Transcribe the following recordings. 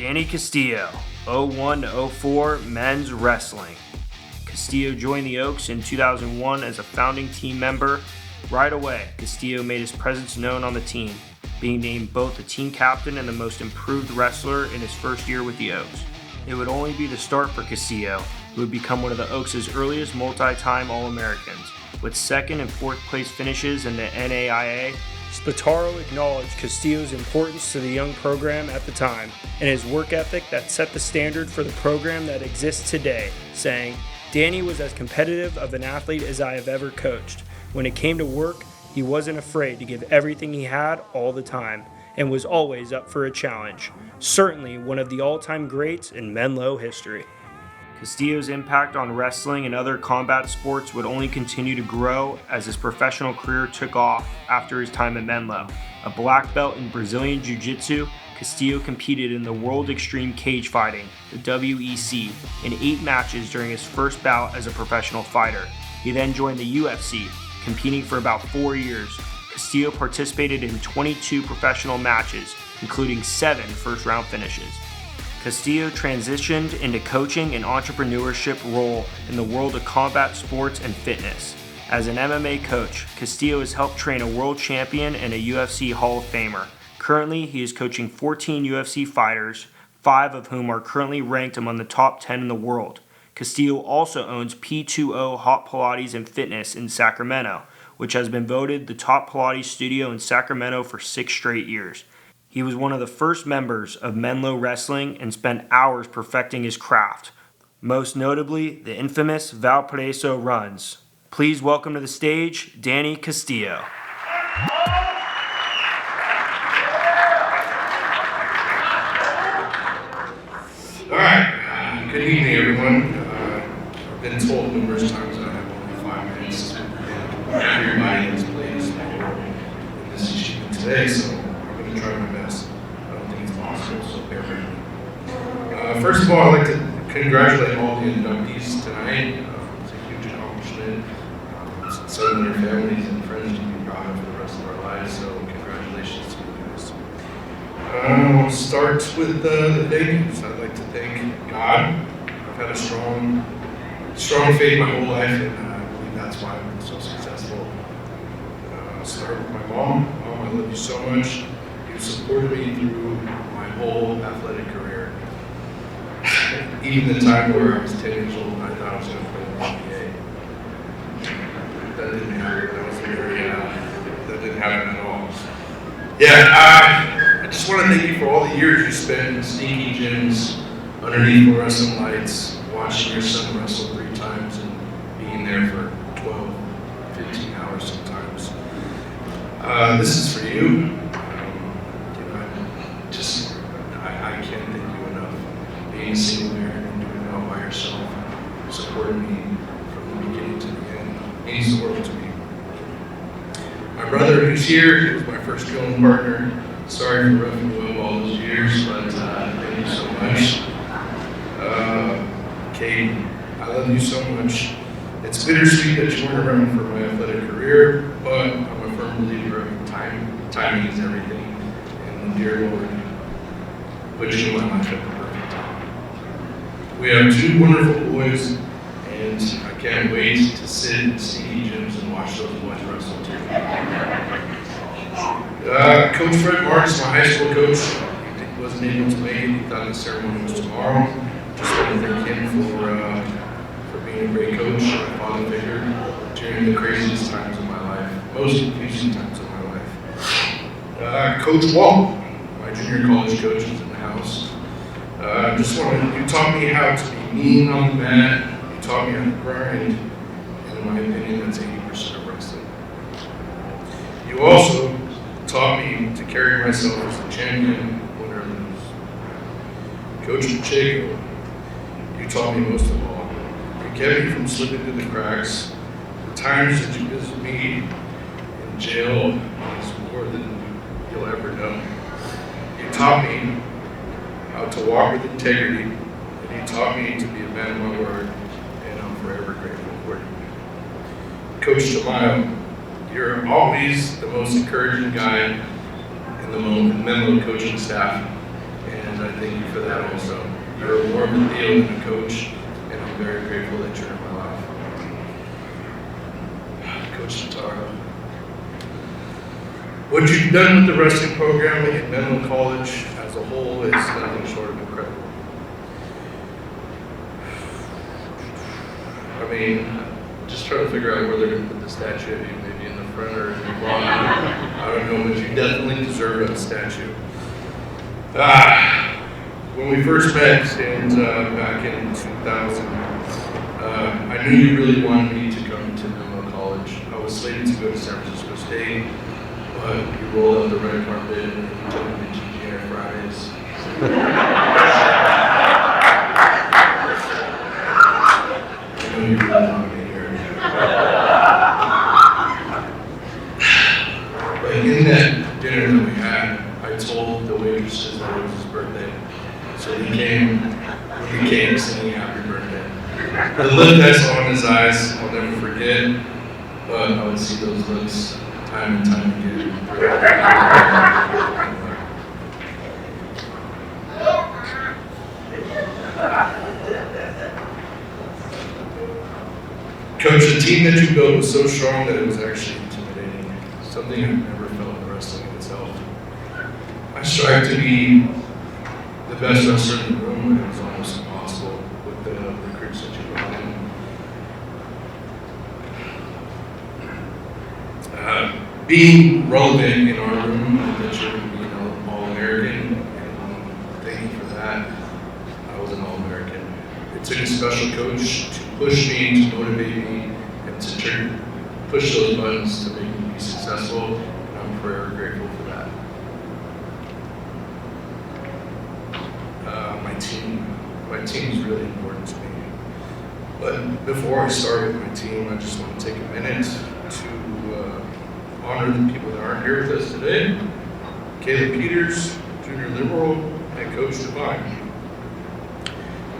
Danny Castillo, 01 to 04 men's wrestling. Castillo joined the Oaks in 2001 as a founding team member. Right away, Castillo made his presence known on the team, being named both the team captain and the most improved wrestler in his first year with the Oaks. It would only be the start for Castillo, who would become one of the Oaks' earliest multi-time All-Americans, with second and fourth place finishes in the NAIA. Spataro acknowledged Castillo's importance to the young program at the time and his work ethic that set the standard for the program that exists today, saying, "Danny was as competitive of an athlete as I have ever coached. When it came to work, he wasn't afraid to give everything he had all the time and was always up for a challenge. Certainly one of the all-time greats in Menlo history." Castillo's impact on wrestling and other combat sports would only continue to grow as his professional career took off after his time at Menlo. A black belt in Brazilian Jiu-Jitsu, Castillo competed in the World Extreme Cage Fighting, the WEC, in 8 matches during his first bout as a professional fighter. He then joined the UFC, competing for about 4 years. Castillo participated in 22 professional matches, including 7 first-round finishes. Castillo transitioned into coaching and entrepreneurship role in the world of combat sports and fitness. As an MMA coach, Castillo has helped train a world champion and a UFC Hall of Famer. Currently, he is coaching 14 UFC fighters, 5 of whom are currently ranked among the top 10 in the world. Castillo also owns P2O Hot Pilates and Fitness in Sacramento, which has been voted the top Pilates studio in Sacramento for 6 straight years. He was one of the first members of Menlo Wrestling and spent hours perfecting his craft, most notably the infamous Valparaiso runs. Please welcome to the stage, Danny Castillo. All right, good evening, everyone. I've been told numerous times that I have only 5 minutes to hear my name's place in this achievement today, so I'm going to try my best. I don't think it's possible, so bear with me. First of all, I'd like to congratulate all the inductees tonight. It's a huge accomplishment. Some of their families and friends to be proud of for the rest of our lives, so congratulations to you guys. I'll start with the thank yous. I'd like to thank God. I've had a strong faith my whole life, and I believe that's why I've been so successful. I'll start with my mom. Mom, I love you so much. You supported me through my whole athletic career. Even the time where I was 10 years old and I thought I was going to play in the NBA. That didn't happen. That didn't happen at all. Yeah, I just want to thank you for all the years you spent in sneaky gyms, underneath fluorescent lights, watching your son wrestle 3 times and being there for 12, 15 hours sometimes. This is for you. I can't thank you enough. Being a single parent and doing it all by yourself, supporting me from the beginning to the end, means the world to me. My brother, who's here, he was my first drilling partner. Sorry for roughing you up all those years, but thank you so much. Kate, I love you so much. It's bittersweet that you weren't around for my athletic career, but I'm a firm believer of timing is everything, and the dear Lord put you in my life at the perfect time. We have 2 wonderful boys, and I can't wait to sit in sneaky gyms and watch those boys wrestle too. Coach Fred Marks, my high school coach, he wasn't able to make it. He thought the ceremony was tomorrow. Just want to thank him for being a great coach, a father figure during the craziest times of my life, most confusing times of my life. Coach Walt, my junior college coach, is in the house. You taught me how to be mean on the mat. You taught me how to grind, and in my opinion, that's 80% of wrestling. You also taught me to carry myself as a champion, win or lose. Coach Pacheco, you taught me most of all. You kept me from slipping through the cracks. The times that you visited me in jail is more than you'll ever know. You taught me how to walk with integrity, and you taught me to be a man of my word, and I'm forever grateful for you. Coach Tamayo, you're always the most encouraging guy in the Menlo coaching staff, and and I thank you for that also. You're more of a deal than a coach, and I'm very grateful that you're in my life. Coach Totaro. What you've done with the wrestling program at Menlo College as a whole is nothing short of incredible. I mean, just trying to figure out where they're going to put the statue of you, maybe in the front or in the back. I don't know, but you definitely deserve a statue. When we first met back in 2000, I knew you really wanted me to come to Menlo College. I was slated to go to San Francisco State, but you rolled out the red carpet and took me to GGI Fridays. I know you really wanted me here. But in that dinner that we had, I told the waitresses that it was his birthday. So he came singing happy birthday. The look I saw in his eyes, I'll never forget, but I would see those looks time and time again. Coach, the team that you built was so strong that it was actually intimidating, something I've never felt in wrestling itself. I strive to be the best wrestler in the room, and it was almost impossible with the recruits that you brought in. Being relevant in our room, that you're an All-American, and thank you for that. I was an All-American. It took a special coach to push me, to motivate me, and to push those buttons to make me be successful, and I'm forever grateful for that. My team is really important to me. But before I start with my team, I just want to take a minute to honor the people that aren't here with us today. Caleb Peters, Junior Liberal, and Coach Devine.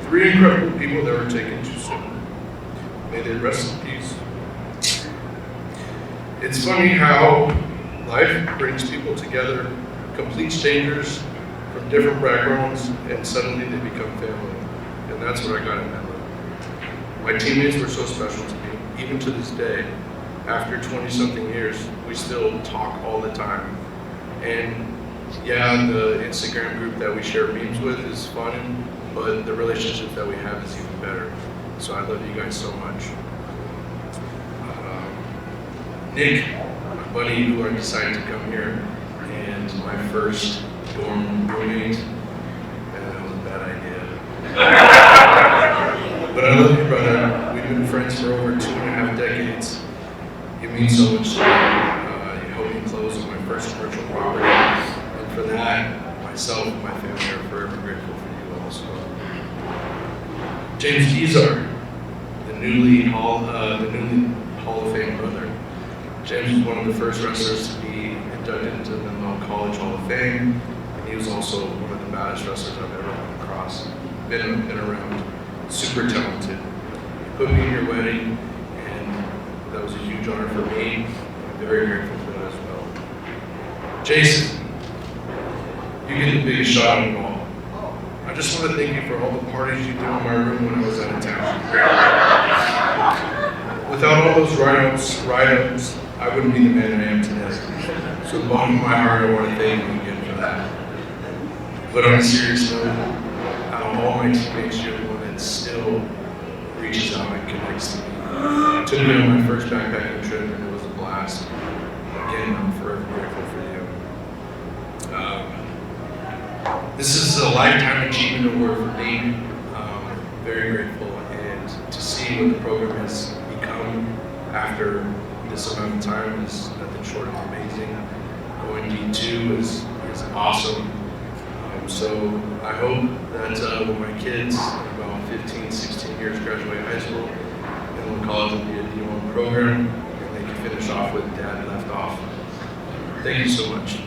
3 incredible people that were taken too soon. May they rest in peace. It's funny how life brings people together, complete strangers from different backgrounds, and suddenly they become family. And that's what I got in Menlo. My teammates were so special to me, even to this day. After 20-something years, we still talk all the time. And yeah, the Instagram group that we share memes with is fun, but the relationship that we have is even better. So I love you guys so much. Nick, my buddy who I decided to come here, and my first dorm roommate, that was a bad idea. But I love you, brother. We've been friends for over 2.5 decades. You mean so much to me. You helped me close on my first commercial property, and for that, myself and my family are forever grateful for you also. James Gizar, the newly Hall of Fame brother. James was one of the first wrestlers to be inducted into the Menlo College Hall of Fame, and he was also one of the baddest wrestlers I've ever come across. Been around. Super talented. He put me in your wedding, and that was a huge honor for me. I'm very grateful for that as well. Jason, you get the biggest shot on the ball. I just want to thank you for all the parties you did in my room when I was out of town. Without all those write-ups, I wouldn't be the man I am today. So the bottom of my heart, I want to thank you again for that. But on a serious note, out of all my teammates, you're the one that still reaches out and connects to me. Took me on my first backpacking trip, and it was a blast. Again, I'm forever grateful for you. This is a Lifetime Achievement Award for me. Very grateful, and to see what the program has become after this amount of time is nothing short of amazing. Going D2 is awesome. So I hope that when my kids, in about 15, 16 years, graduate high school, Menlo College will be a D1 program, and they can finish off where Dad left off. Thank you so much.